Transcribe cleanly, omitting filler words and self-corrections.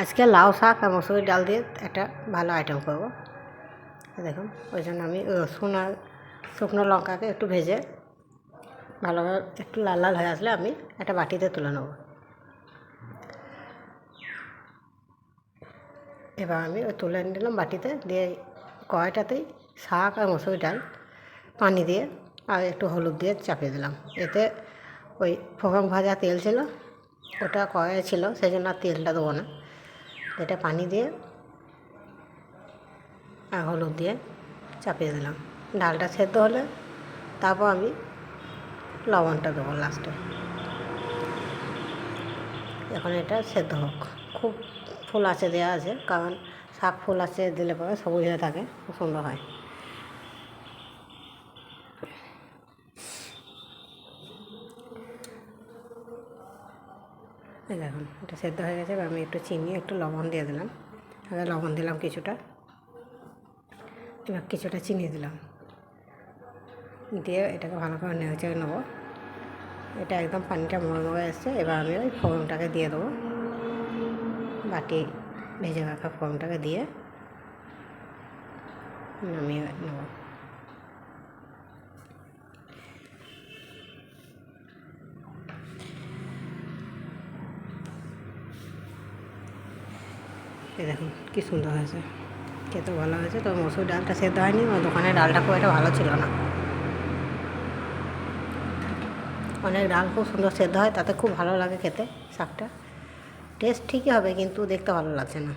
আজকে লাউ শাক আর মসুরির ডাল দিয়ে একটা ভালো আইটেম করব। দেখুন, ওই জন্য আমি রসুন আর শুকনো লঙ্কাকে একটু ভেজে ভালোভাবে একটু লাল লাল হয়ে আসলে আমি একটা বাটিতে তুলে নেব। এবার আমি ওই তুলে নিলাম বাটিতে, দিয়ে কড়াইটাতেই শাক আর মসুরির ডাল পানি দিয়ে আর একটু হলুদ দিয়ে চাপিয়ে দিলাম। এতে ওই ফোড়ন ভাজা তেল ছিল, ওটা কড়াইয়ে ছিল, সেই জন্য আর তেলটা দেবো না। এটা পানি দিয়ে আর হলুদ দিয়ে চাপিয়ে দিলাম। ডালটা সেদ্ধ হলে তারপর আমি লবণটা দেবো লাস্টে। এখন এটা সেদ্ধ হোক। খুব ফুল আঁচে দেওয়া আছে, কারণ শাক ফুল আঁচে দিলে পরে সবুজ হয়ে থাকে, খুব সুন্দর হয়। এই দেখুন, এটা সেদ্ধ হয়ে গেছে। এবার আমি একটু চিনি একটু লবণ দিয়ে দিলাম। আগে লবণ দিলাম কিছুটা, এবার কিছুটা চিনি দিলাম, দিয়ে এটাকে ভালো করে নেড়ে নেবো। এটা একদম পানিটা মরে এসছে। এবার আমি ওই ফোড়নটাকে দিয়ে দেবো, বাটি ভেজে রাখা ফোড়নটাকে দিয়ে নামিয়ে নেব। এই দেখুন কী সুন্দর হয়েছে, খেতে ভালো হয়েছে। তো মসুর ডালটা সেদ্ধ হয়নি, দোকানের ডালটা খুব একটা ভালো ছিল না। অনেক ডাল খুব সুন্দর সেদ্ধ হয়, তাতে খুব ভালো লাগে খেতে। শাকটা টেস্ট ঠিকই হবে, কিন্তু দেখতে ভালো লাগছে না।